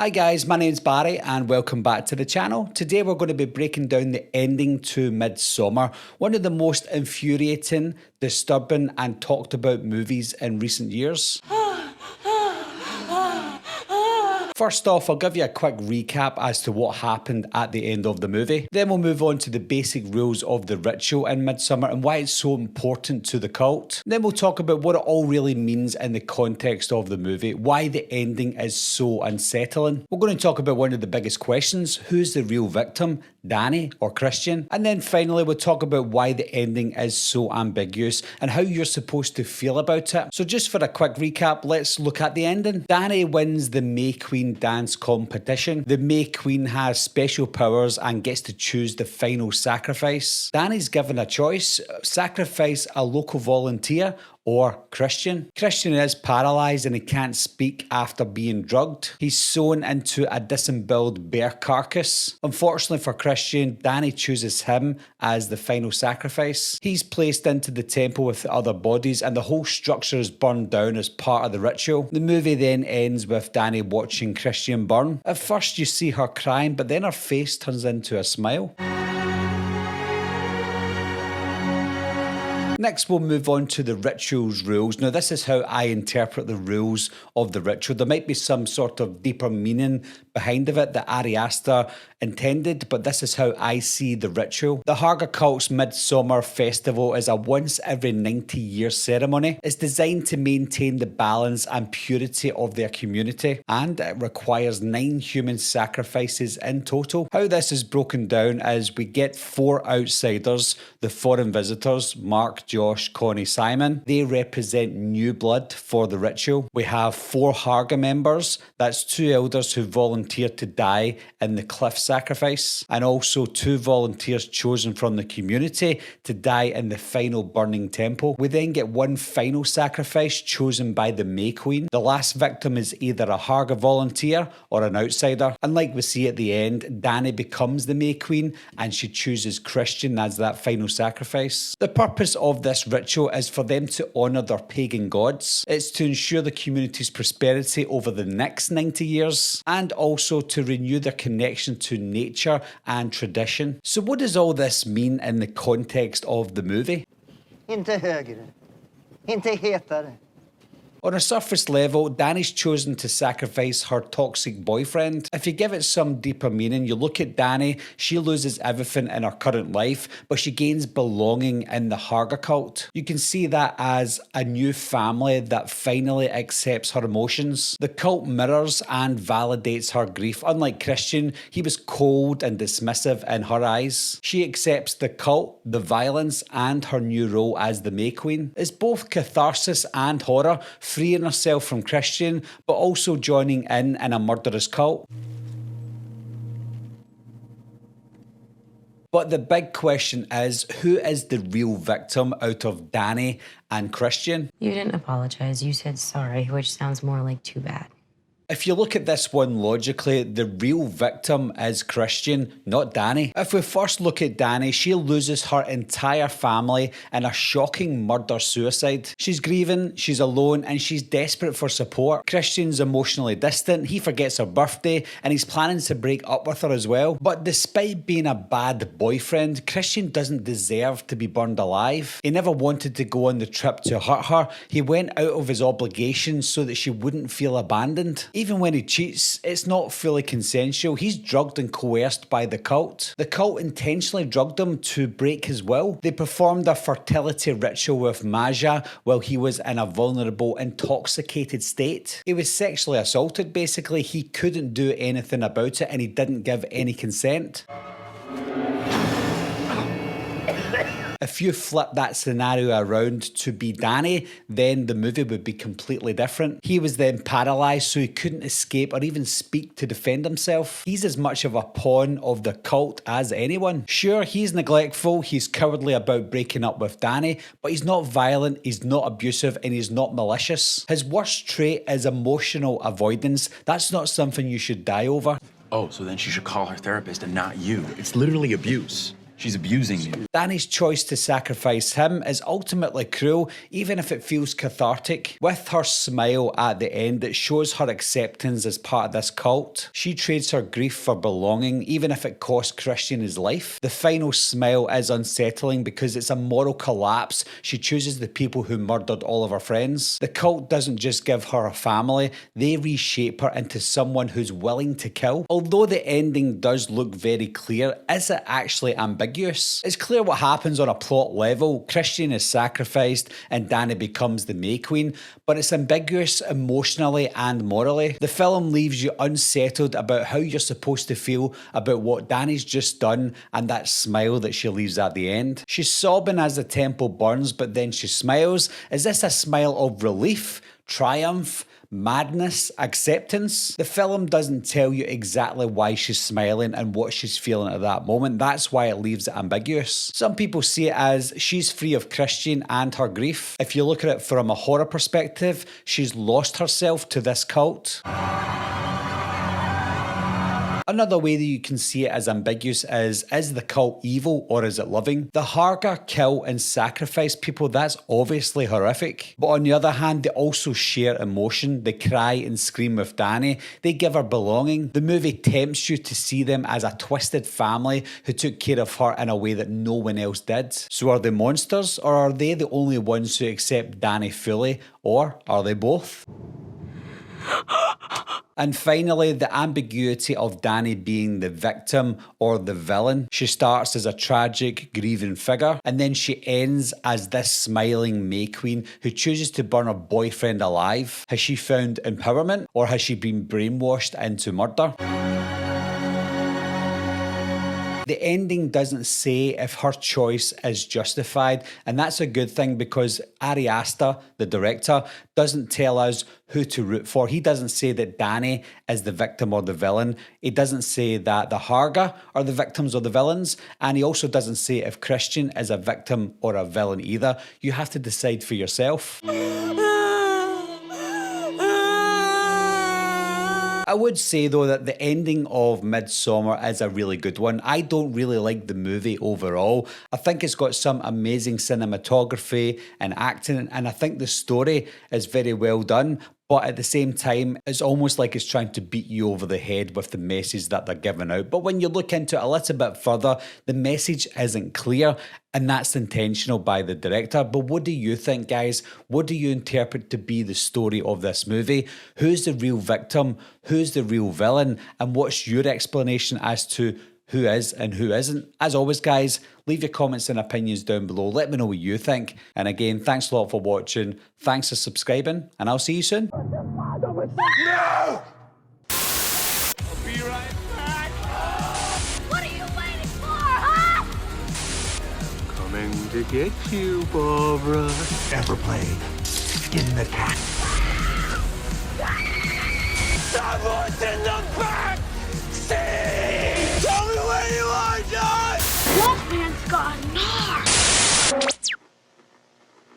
Hi guys, my name's Barry and welcome back to the channel. Today we're going to be breaking down the ending to Midsommar, one of the most infuriating, disturbing and talked about movies in recent years. First off, I'll give you a quick recap as to what happened at the end of the movie. Then we'll move on to the basic rules of the ritual in Midsommar and why it's so important to the cult. Then we'll talk about what it all really means in the context of the movie, why the ending is so unsettling. We're going to talk about one of the biggest questions: who's the real victim, Dani or Christian? And then finally we'll talk about why the ending is so ambiguous and how you're supposed to feel about it. So just for a quick recap, let's look at the ending. Dani wins the May Queen dance competition. The May Queen has special powers and gets to choose the final sacrifice. Dani's given a choice: sacrifice a local volunteer or Christian. Christian is paralysed and he can't speak after being drugged. He's sewn into a disemboweled bear carcass. Unfortunately for Christian, Dani chooses him as the final sacrifice. He's placed into the temple with the other bodies and the whole structure is burned down as part of the ritual. The movie then ends with Dani watching Christian burn. At first you see her crying, but then her face turns into a smile. Next, we'll move on to the ritual's rules. Now, this is how I interpret the rules of the ritual. There might be some sort of deeper meaning behind of it that Ari Aster intended, but this is how I see the ritual. The Harga cult's Midsommar festival is a once every 90-year ceremony. It's designed to maintain the balance and purity of their community, and it requires 9 human sacrifices in total. How this is broken down is we get 4 outsiders, the foreign visitors, Mark, Josh, Connie, Simon. They represent new blood for the ritual. We have 4 Harga members. That's 2 elders who volunteered to die in the cliff sacrifice, and also 2 volunteers chosen from the community to die in the final burning temple. We then get 1 final sacrifice chosen by the May Queen. The last victim is either a Harga volunteer or an outsider. And like we see at the end, Dani becomes the May Queen and she chooses Christian as that final sacrifice. The purpose of this ritual is for them to honour their pagan gods. It's to ensure the community's prosperity over the next 90 years and also to renew their connection to nature and tradition. So what does all this mean in the context of the movie? Inte högre, inte hetare. On a surface level, Dani's chosen to sacrifice her toxic boyfriend. If you give it some deeper meaning, you look at Dani, she loses everything in her current life, but she gains belonging in the Harga cult. You can see that as a new family that finally accepts her emotions. The cult mirrors and validates her grief. Unlike Christian, he was cold and dismissive in her eyes. She accepts the cult, the violence, and her new role as the May Queen. It's both catharsis and horror, freeing herself from Christian, but also joining in a murderous cult. But the big question is, who is the real victim out of Dani and Christian? You didn't apologize. You said sorry, which sounds more like too bad. If you look at this one logically, the real victim is Christian, not Dani. If we first look at Dani, she loses her entire family in a shocking murder-suicide. She's grieving, she's alone, and she's desperate for support. Christian's emotionally distant, he forgets her birthday, and he's planning to break up with her as well. But despite being a bad boyfriend, Christian doesn't deserve to be burned alive. He never wanted to go on the trip to hurt her. He went out of his obligations so that she wouldn't feel abandoned. Even when he cheats, it's not fully consensual. He's drugged and coerced by the cult. The cult intentionally drugged him to break his will. They performed a fertility ritual with Maja while he was in a vulnerable, intoxicated state. He was sexually assaulted, basically. He couldn't do anything about it and he didn't give any consent. If you flip that scenario around to be Dani, then the movie would be completely different. He was then paralysed, so he couldn't escape or even speak to defend himself. He's as much of a pawn of the cult as anyone. Sure, he's neglectful, he's cowardly about breaking up with Dani, but he's not violent, he's not abusive, and he's not malicious. His worst trait is emotional avoidance. That's not something you should die over. Oh, so then she should call her therapist and not you. It's literally abuse. She's abusing you. Dani's choice to sacrifice him is ultimately cruel, even if it feels cathartic. With her smile at the end, it shows her acceptance as part of this cult. She trades her grief for belonging, even if it costs Christian his life. The final smile is unsettling because it's a moral collapse. She chooses the people who murdered all of her friends. The cult doesn't just give her a family, they reshape her into someone who's willing to kill. Although the ending does look very clear, is it actually ambiguous? It's clear what happens on a plot level. Christian is sacrificed and Dani becomes the May Queen, but it's ambiguous emotionally and morally. The film leaves you unsettled about how you're supposed to feel about what Dani's just done and that smile that she leaves at the end. She's sobbing as the temple burns, but then she smiles. Is this a smile of relief, triumph, madness, acceptance? The film doesn't tell you exactly why she's smiling and what she's feeling at that moment. That's why it leaves it ambiguous. Some people see it as she's free of Christian and her grief. If you look at it from a horror perspective, she's lost herself to this cult. Another way that you can see it as ambiguous is the cult evil or is it loving? The Harga kill and sacrifice people, that's obviously horrific. But on the other hand, they also share emotion. They cry and scream with Dani. They give her belonging. The movie tempts you to see them as a twisted family who took care of her in a way that no one else did. So are they monsters, or are they the only ones who accept Dani fully, or are they both? And finally, the ambiguity of Dani being the victim or the villain. She starts as a tragic, grieving figure, and then she ends as this smiling May Queen who chooses to burn her boyfriend alive. Has she found empowerment, or has she been brainwashed into murder? The ending doesn't say if her choice is justified, and that's a good thing because Ari Aster, the director, doesn't tell us who to root for. He doesn't say that Dani is the victim or the villain. He doesn't say that the Harga are the victims or the villains, and he also doesn't say if Christian is a victim or a villain either. You have to decide for yourself. I would say though that the ending of Midsommar is a really good one. I don't really like the movie overall. I think it's got some amazing cinematography and acting, and I think the story is very well done. But at the same time, it's almost like it's trying to beat you over the head with the message that they're giving out. But when you look into it a little bit further, the message isn't clear, and that's intentional by the director. But what do you think, guys? What do you interpret to be the story of this movie? Who's the real victim? Who's the real villain? And what's your explanation as to who is and who isn't? As always, guys, leave your comments and opinions down below. Let me know what you think. And again, thanks a lot for watching. Thanks for subscribing, and I'll see you soon. No! I'll be right back. What are you waiting for, huh? Coming to get you, Barbara. Ever played Skin the Cat? Someone's in